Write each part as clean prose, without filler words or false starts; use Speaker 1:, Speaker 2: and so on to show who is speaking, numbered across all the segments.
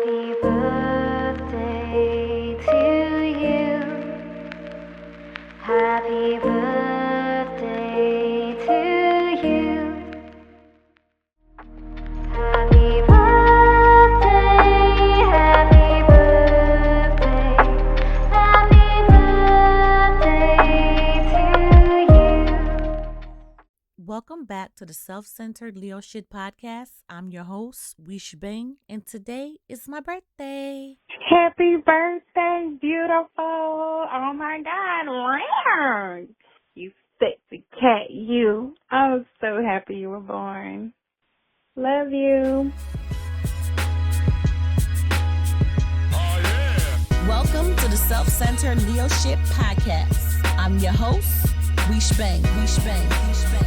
Speaker 1: Happy birthday to you. Happy birthday to you. Happy birthday, happy birthday, happy birthday to you.
Speaker 2: Welcome back to the Self-Centered Leo Shit Podcast. I'm your host, Wish Bang, and today is my birthday.
Speaker 3: Happy birthday, beautiful. Oh my God, Leonard. You sexy cat, you. I'm so happy you were born. Love you.
Speaker 2: Welcome to the Self-Centered Leo Shit Podcast. I'm your host, Wish Bang, Wish Bang, Wish Bang.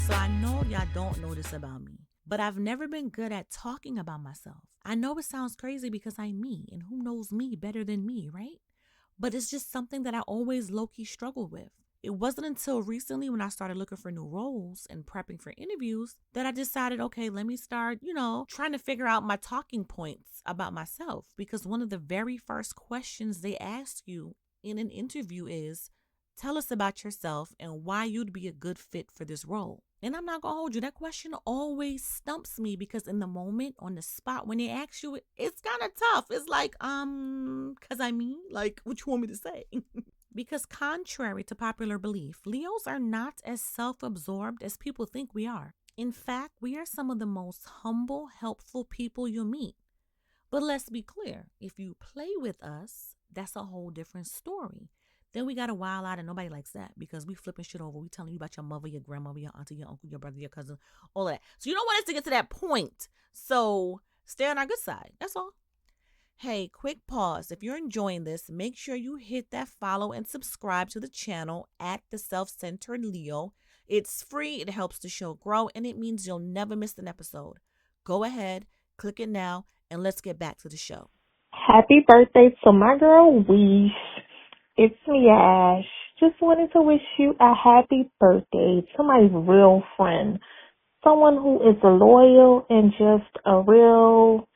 Speaker 2: So I know y'all don't know this about me, but I've never been good at talking about myself. I know it sounds crazy because I'm me, and who knows me better than me, right? But it's just something that I always low-key struggled with. It wasn't until recently when I started looking for new roles and prepping for interviews that I decided, okay, let me start, trying to figure out my talking points about myself. Because one of the very first questions they ask you in an interview is, tell us about yourself and why you'd be a good fit for this role. And I'm not going to hold you. That question always stumps me because in the moment, on the spot, when they ask you, it's kind of tough. It's like, because like, what you want me to say? Because contrary to popular belief, Leos are not as self-absorbed as people think we are. In fact, we are some of the most humble, helpful people you'll meet. But let's be clear, if you play with us, that's a whole different story. Then we got to wild out, and nobody likes that because we flipping shit over. We telling you about your mother, your grandmother, your auntie, your uncle, your brother, your cousin, all of that. So you don't want us to get to that point. So stay on our good side. That's all. Hey, quick pause. If you're enjoying this, make sure you hit that follow and subscribe to the channel at The Self-Centered Leo. It's free, it helps the show grow, and it means you'll never miss an episode. Go ahead, click it now, and let's get back to the show.
Speaker 3: Happy birthday to my girl, Wish. It's me, Ash. Just wanted to wish you a happy birthday to my real friend. Someone who is loyal and just a real,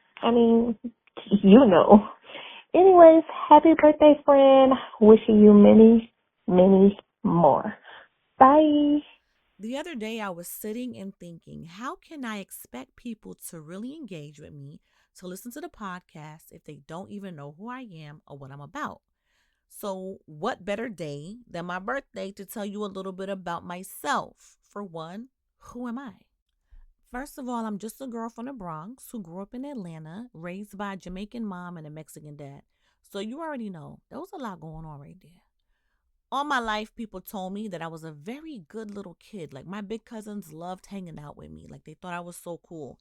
Speaker 3: Anyways, happy birthday, friend. Wishing you many, many more. Bye.
Speaker 2: The other day, I was sitting and thinking, how can I expect people to really engage with me, to listen to the podcast if they don't even know who I am or what I'm about? So what better day than my birthday to tell you a little bit about myself? For one, who am I? First of all, I'm just a girl from the Bronx who grew up in Atlanta, raised by a Jamaican mom and a Mexican dad. So you already know, there was a lot going on right there. All my life, people told me that I was a very good little kid. Like my big cousins loved hanging out with me. Like they thought I was so cool.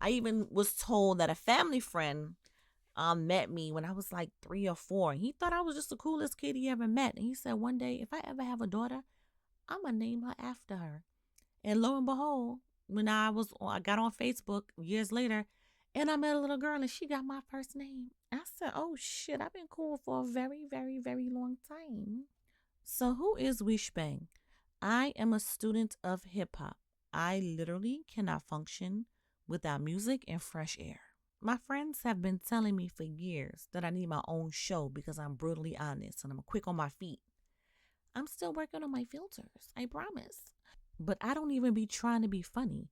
Speaker 2: I even was told that a family friend met me when I was like 3 or 4. He thought I was just the coolest kid he ever met. And he said one day, if I ever have a daughter, I'm going to name her after her. And lo and behold, when I got on Facebook years later and I met a little girl and she got my first name. I said, oh shit, I've been cool for a very, very, very long time. So who is Wish Bang? I am a student of hip hop. I literally cannot function without music and fresh air. My friends have been telling me for years that I need my own show because I'm brutally honest and I'm quick on my feet. I'm still working on my filters, I promise. But I don't even be trying to be funny.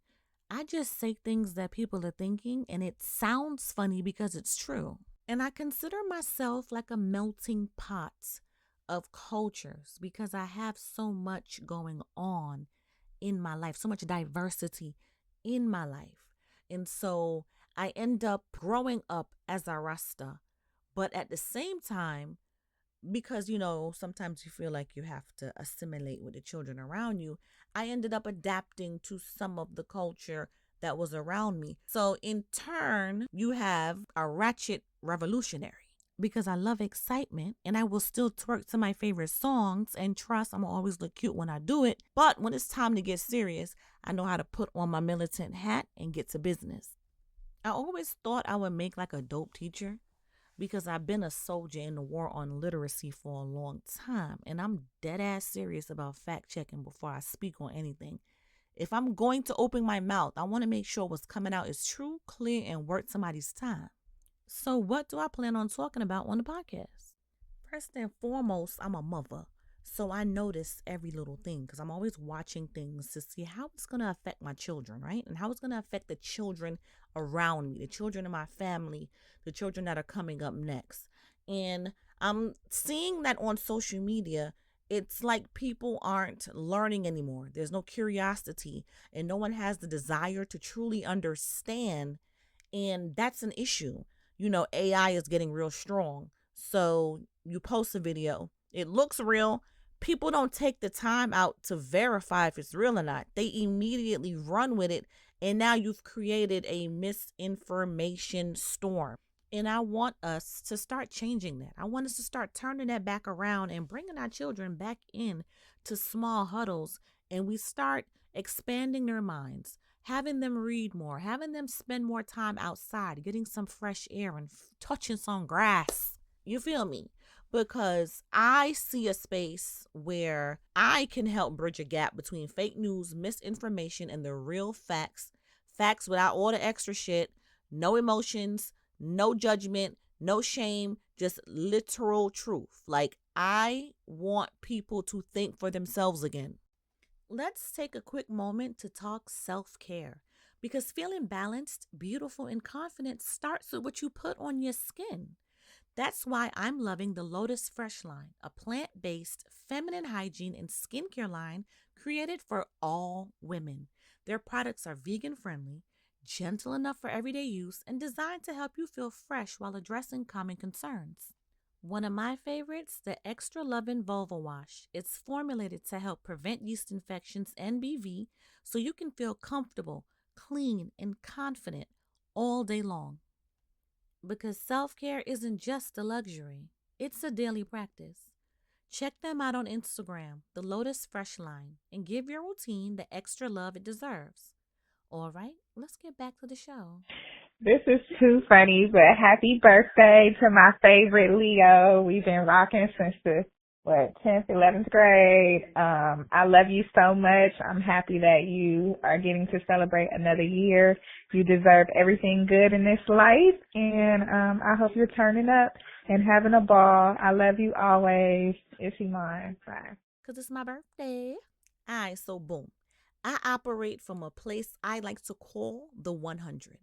Speaker 2: I just say things that people are thinking and it sounds funny because it's true. And I consider myself like a melting pot of cultures because I have so much going on in my life, so much diversity in my life. And so I end up growing up as a Rasta, but at the same time, because, sometimes you feel like you have to assimilate with the children around you, I ended up adapting to some of the culture that was around me. So in turn, you have a Ratchet Revolutionary because I love excitement and I will still twerk to my favorite songs and trust I'm always look cute when I do it. But when it's time to get serious, I know how to put on my militant hat and get to business. I always thought I would make like a dope teacher. because I've been a soldier in the war on literacy for a long time, and I'm dead ass serious about fact checking before I speak on anything. If I'm going to open my mouth, I want to make sure what's coming out is true, clear, and worth somebody's time. So, what do I plan on talking about on the podcast? First and foremost, I'm a mother. So I notice every little thing because I'm always watching things to see how it's going to affect my children, right? And how it's going to affect the children around me, the children in my family, the children that are coming up next. And I'm seeing that on social media, it's like people aren't learning anymore. There's no curiosity, and no one has the desire to truly understand. And that's an issue. AI is getting real strong. So you post a video, it looks real. People don't take the time out to verify if it's real or not. They immediately run with it. And now you've created a misinformation storm. And I want us to start changing that. I want us to start turning that back around and bringing our children back in to small huddles, and we start expanding their minds, having them read more, having them spend more time outside, getting some fresh air and touching some grass. You feel me? Because I see a space where I can help bridge a gap between fake news, misinformation, and the real facts. Facts without all the extra shit, no emotions, no judgment, no shame, just literal truth. Like, I want people to think for themselves again. Let's take a quick moment to talk self care, because feeling balanced, beautiful, and confident starts with what you put on your skin. That's why I'm loving the Lotus Fresh line, a plant based feminine hygiene and skincare line created for all women. Their products are vegan friendly, gentle enough for everyday use, and designed to help you feel fresh while addressing common concerns. One of my favorites, the Extra Lovin' Vulva Wash. It's formulated to help prevent yeast infections and BV so you can feel comfortable, clean, and confident all day long. Because self care isn't just a luxury, it's a daily practice. Check them out on Instagram, the Lotus Fresh line, and give your routine the extra love it deserves. All right, let's get back to the show.
Speaker 3: This is too funny, but happy birthday to my favorite Leo. We've been rocking since the 10th, 11th grade. I love you so much. I'm happy that you are getting to celebrate another year. You deserve everything good in this life, and I hope you're turning up and having a ball. I love you always. It's Iman. Bye.
Speaker 2: Because it's my birthday. All right, so boom. I operate from a place I like to call the 100.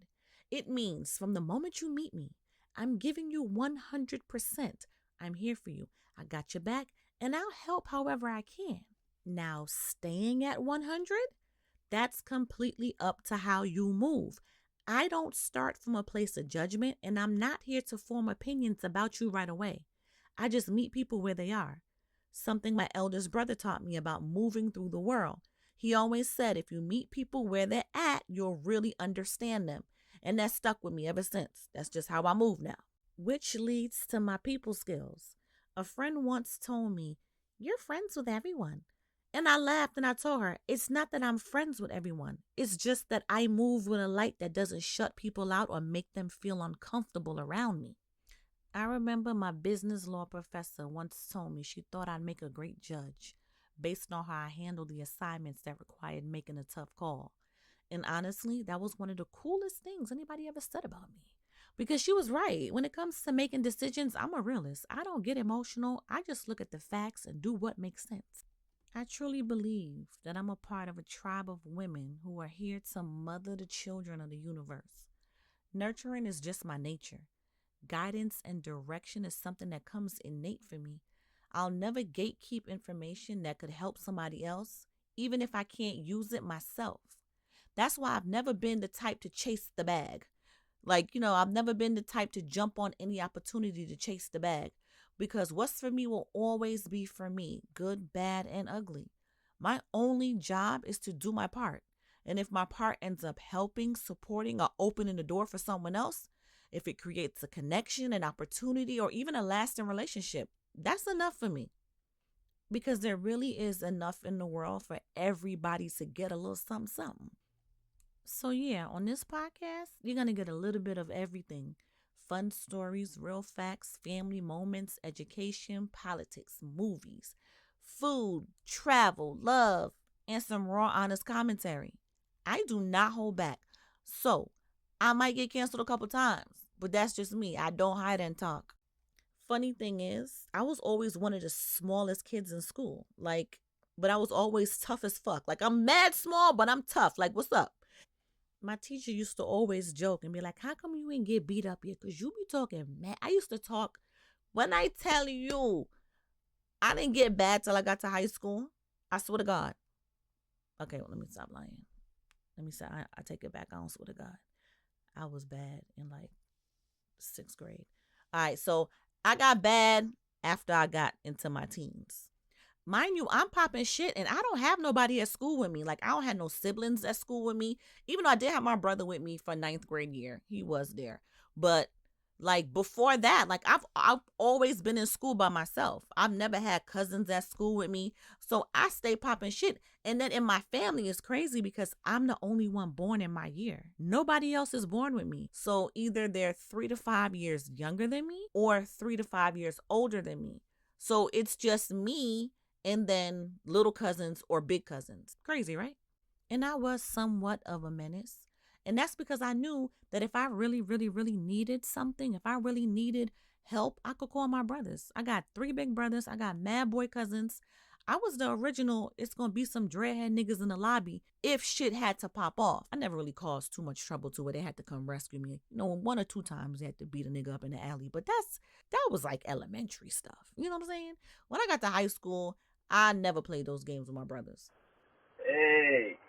Speaker 2: It means from the moment you meet me, I'm giving you 100%. I'm here for you. I got your back, and I'll help however I can. Now, staying at 100, that's completely up to how you move. I don't start from a place of judgment, and I'm not here to form opinions about you right away. I just meet people where they are. Something my eldest brother taught me about moving through the world. He always said, if you meet people where they're at, you'll really understand them. And that stuck with me ever since. That's just how I move now. Which leads to my people skills. A friend once told me, "You're friends with everyone." And I laughed and I told her, it's not that I'm friends with everyone. It's just that I move with a light that doesn't shut people out or make them feel uncomfortable around me. I remember my business law professor once told me she thought I'd make a great judge based on how I handled the assignments that required making a tough call. And honestly, that was one of the coolest things anybody ever said about me. Because she was right. When it comes to making decisions, I'm a realist. I don't get emotional. I just look at the facts and do what makes sense. I truly believe that I'm a part of a tribe of women who are here to mother the children of the universe. Nurturing is just my nature. Guidance and direction is something that comes innate for me. I'll never gatekeep information that could help somebody else, even if I can't use it myself. That's why I've never been the type to chase the bag. I've never been the type to jump on any opportunity to chase the bag, because what's for me will always be for me, good, bad, and ugly. My only job is to do my part. And if my part ends up helping, supporting, or opening the door for someone else, if it creates a connection, an opportunity, or even a lasting relationship, that's enough for me. Because there really is enough in the world for everybody to get a little something, something. So yeah, on this podcast, you're going to get a little bit of everything. fun stories, real facts, family moments, education, politics, movies, food, travel, love, and some raw, honest commentary. I do not hold back. So, I might get canceled a couple times, but that's just me. I don't hide and talk. Funny thing is, I was always one of the smallest kids in school. But I was always tough as fuck. Like, I'm mad small, but I'm tough. Like, what's up? My teacher used to always joke and be like, how come you ain't get beat up yet? Because you be talking mad. I used to talk, when I tell you, I didn't get bad till I got to high school. I swear to God. Okay, well, let me stop lying. Let me say, I take it back. I don't swear to God. I was bad in like 6th grade. All right, so I got bad after I got into my teens. Mind you, I'm popping shit and I don't have nobody at school with me. Like, I don't have no siblings at school with me. Even though I did have my brother with me for 9th grade year. He was there. But like before that, like I've always been in school by myself. I've never had cousins at school with me. So I stay popping shit. And then in my family it's crazy because I'm the only one born in my year. Nobody else is born with me. So either they're 3 to 5 years younger than me or 3 to 5 years older than me. So it's just me and then little cousins or big cousins. Crazy, right? And I was somewhat of a menace. And that's because I knew that if I really, really, really needed something, if I really needed help, I could call my brothers. I got 3 big brothers. I got mad boy cousins. I was the original, it's going to be some dreadhead niggas in the lobby if shit had to pop off. I never really caused too much trouble to where they had to come rescue me. You know, 1 or 2 times they had to beat a nigga up in the alley. But that was like elementary stuff. You know what I'm saying? When I got to high school, I never played those games with my brothers.
Speaker 4: Hey,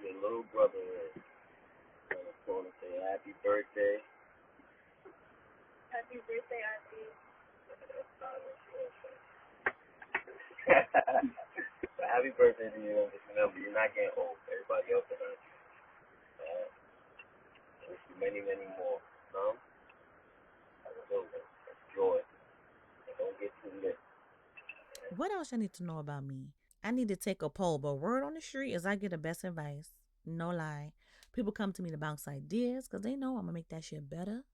Speaker 4: your little brother is gonna call and say happy birthday.
Speaker 5: Happy birthday, Auntie.
Speaker 4: That's not what she gonna say. So happy birthday to you. Just remember, you're not getting old. Everybody else around you. Wish you many, many more. Have a good one. Enjoy. And don't get too lit.
Speaker 2: What else I need to know about me? I need to take a poll, but word on the street is I get the best advice. No lie. People come to me to bounce ideas because they know I'm going to make that shit better.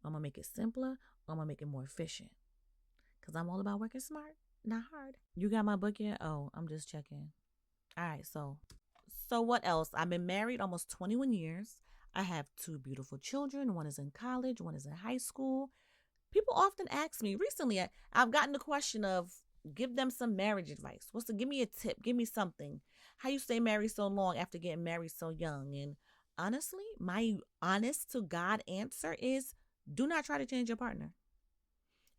Speaker 2: I'm going to make it simpler. Or I'm going to make it more efficient. Because I'm all about working smart, not hard. You got my book yet? Oh, I'm just checking. All right, so what else? I've been married almost 21 years. I have 2 beautiful children. One is in college. One is in high school. People often ask me, recently I've gotten the question of, give them some marriage advice. Give me a tip, give me something. How you stay married so long after getting married so young? And honestly, my honest to God answer is, do not try to change your partner.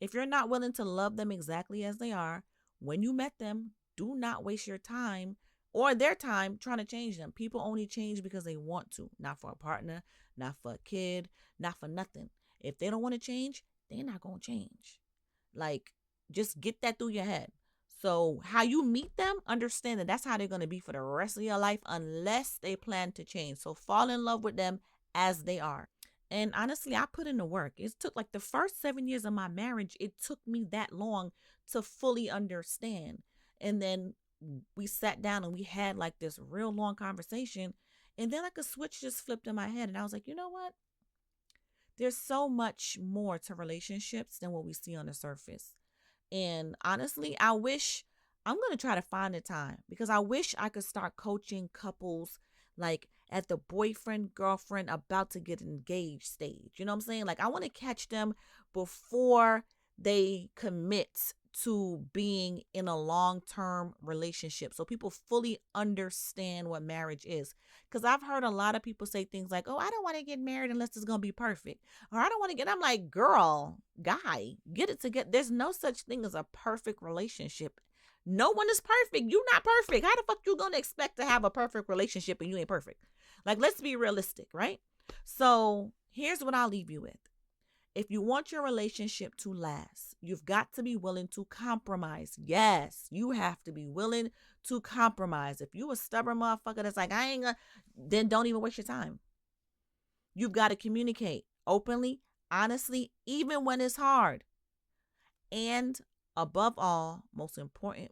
Speaker 2: If you're not willing to love them exactly as they are, when you met them, do not waste your time or their time trying to change them. People only change because they want to, not for a partner, not for a kid, not for nothing. If they don't want to change, they're not going to change. Like, just get that through your head. So how you meet them, understand that that's how they're going to be for the rest of your life unless they plan to change. So fall in love with them as they are. And honestly, I put in the work. It took like the first 7 years of my marriage, it took me that long to fully understand. And then we sat down and we had like this real long conversation. And then like a switch just flipped in my head. And I was like, you know what? There's so much more to relationships than what we see on the surface. And honestly, I'm going to try to find the time because I wish I could start coaching couples like at the boyfriend, girlfriend, about to get engaged stage. You know what I'm saying? Like, I want to catch them before they commit to being in a long-term relationship so people fully understand what marriage is. Because I've heard a lot of people say things like, oh, I don't want to get married unless it's going to be perfect. Or I don't want to get, I'm like, girl, guy, get it together. There's no such thing as a perfect relationship. No one is perfect. You're not perfect. How the fuck you going to expect to have a perfect relationship and you ain't perfect? Like, let's be realistic, right? So here's what I'll leave you with. If you want your relationship to last, you've got to be willing to compromise. Yes, you have to be willing to compromise. If you a stubborn motherfucker that's like, I ain't gonna, then don't even waste your time. You've got to communicate openly, honestly, even when it's hard. And above all, most important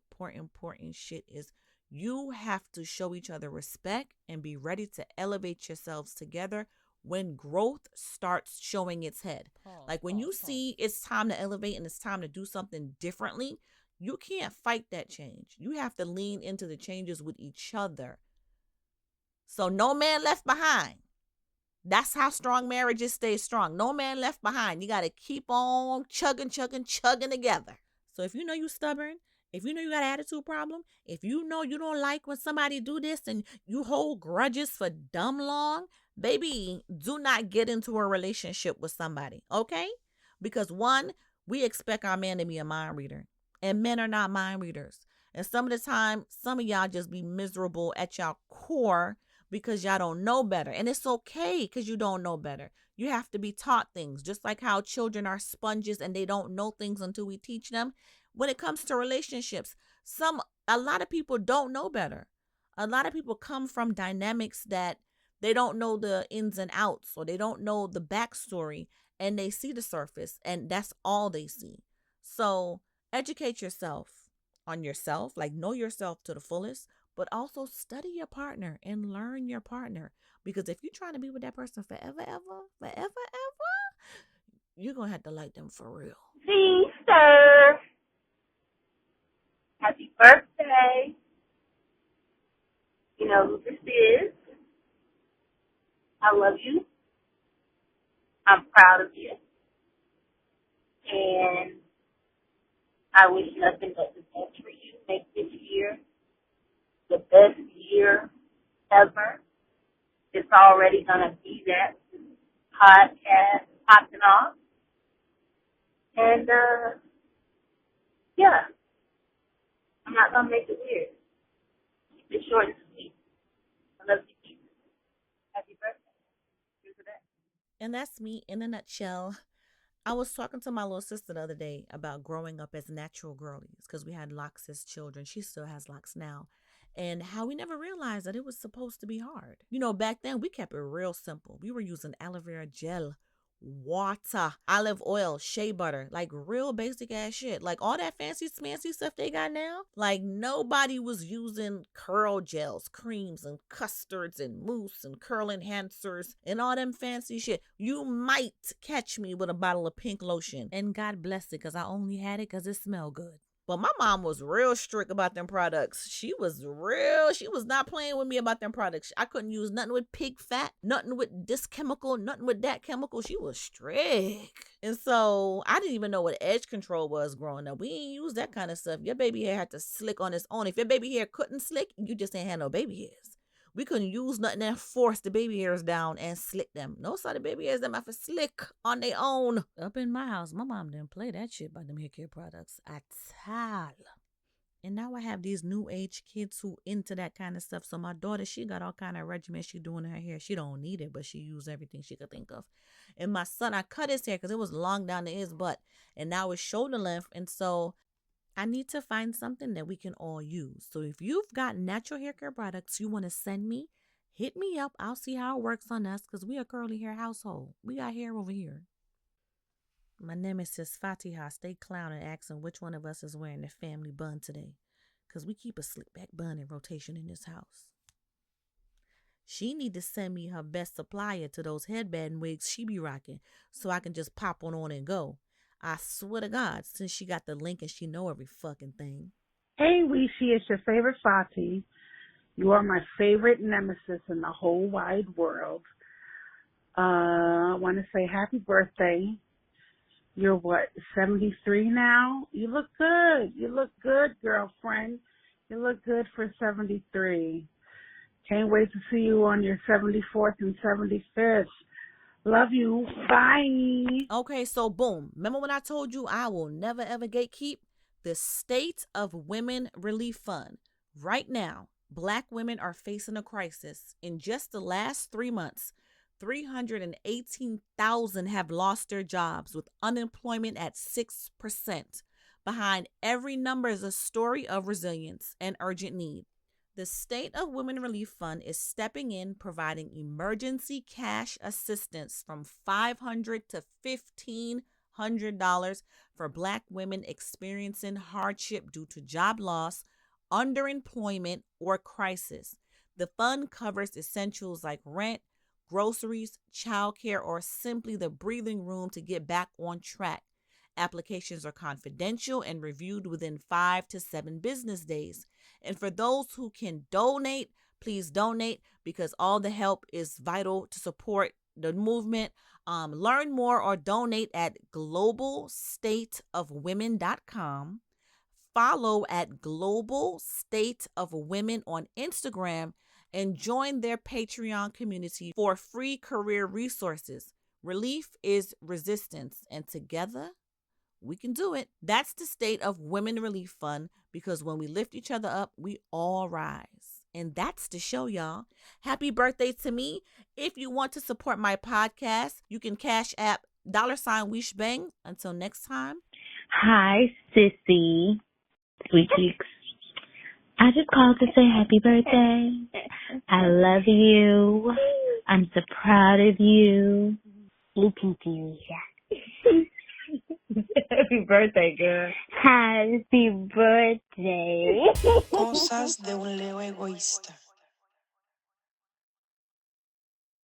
Speaker 2: shit is you have to show each other respect and be ready to elevate yourselves together when growth starts showing its head. Like when you see it's time to elevate and it's time to do something differently, you can't fight that change. You have to lean into the changes with each other. So no man left behind. That's how strong marriages stay strong. No man left behind. You got to keep on chugging together. So if you know you stubborn, if you know you got an attitude problem, if you know you don't like when somebody do this and you hold grudges for dumb long, baby, do not get into a relationship with somebody, okay? Because one, we expect our man to be a mind reader, and men are not mind readers. And some of the time, some of y'all just be miserable at y'all core because y'all don't know better. And it's okay because you don't know better. You have to be taught things, just like how children are sponges and they don't know things until we teach them. When it comes to relationships, a lot of people don't know better. A lot of people come from dynamics that they don't know the ins and outs, or they don't know the backstory, and they see the surface and that's all they see. So educate yourself on yourself, like know yourself to the fullest, but also study your partner and learn your partner. Because if you're trying to be with that person forever, you're going to have to like them for real.
Speaker 5: Sister, happy birthday. You know who this is. I love you. I'm proud of you. And I wish nothing but the best for you. Make this year the best year ever. It's already going to be that podcast popping off. And, yeah, I'm not going to make it weird. Keep it short and sweet. I love you. Happy birthday. Here's the best.
Speaker 2: And that's me in a nutshell. I was talking to my little sister the other day about growing up as natural girlies because we had locks as children. She still has locks now. And how we never realized that it was supposed to be hard. You know, back then we kept it real simple. We were using aloe vera gel, water, olive oil, shea butter, like real basic ass shit. Like all that fancy stuff they got now. Like nobody was using curl gels, creams, and custards, and mousse, and curl enhancers, and all them fancy shit. You might catch me with a bottle of pink lotion. And God bless it, because I only had it because it smelled good. But my mom was real strict about them products. She was not playing with me about them products. I couldn't use nothing with pig fat, nothing with this chemical, nothing with that chemical. She was strict. And so I didn't even know what edge control was growing up. We ain't use that kind of stuff. Your baby hair had to slick on its own. If your baby hair couldn't slick, you just ain't had no baby hairs. We couldn't use nothing that forced the baby hairs down and slick them. No side of baby hairs them have to slick on their own. Up in my house, my mom didn't play that shit by them hair care products at all. And now I have these new age kids who into that kind of stuff. So my daughter, she got all kind of regimens she doing in her hair. She don't need it, but she use everything she could think of. And my son, I cut his hair because it was long down to his butt. And now it's shoulder length. And so I need to find something that we can all use. So if you've got natural hair care products you want to send me, hit me up. I'll see how it works on us because we a curly hair household. We got hair over here. My nemesis Fatiha stay clowning, asking which one of us is wearing the family bun today, because we keep a slick back bun in rotation in this house. She need to send me her best supplier to those headband wigs she be rocking so I can just pop one on and go. I swear to God, since she got the link and she know every fucking thing.
Speaker 6: Hey, Weeshi, it's your favorite Fati. You are my favorite nemesis in the whole wide world. I want to say happy birthday. You're what, 73 now? You look good. You look good, girlfriend. You look good for 73. Can't wait to see you on your 74th and 75th. Love you. Bye.
Speaker 2: Okay, so boom. Remember when I told you I will never ever gatekeep? The State of Women Relief Fund. Right now, Black women are facing a crisis. In just the last 3 months, 318,000 have lost their jobs, with unemployment at 6%. Behind every number is a story of resilience and urgent need. The State of Women Relief Fund is stepping in, providing emergency cash assistance from $500 to $1,500 for Black women experiencing hardship due to job loss, underemployment, or crisis. The fund covers essentials like rent, groceries, childcare, or simply the breathing room to get back on track. Applications are confidential and reviewed within 5 to 7 business days. And for those who can donate, please donate because all the help is vital to support the movement. Learn more or donate at globalstateofwomen.com. Follow at Global State of Women on Instagram and join their Patreon community for free career resources. Relief is resistance, and together we can do it. That's the State of Women Relief Fund, because when we lift each other up, we all rise. And that's the show, y'all. Happy birthday to me. If you want to support my podcast, you can cash app $Wishbang. Until next time.
Speaker 7: Hi, sissy. Sweet cheeks. I just called to say happy birthday. I love you. I'm so proud of you. Looking to you. Happy birthday, girl. Happy birthday.
Speaker 8: Cosas de un Leo egoísta.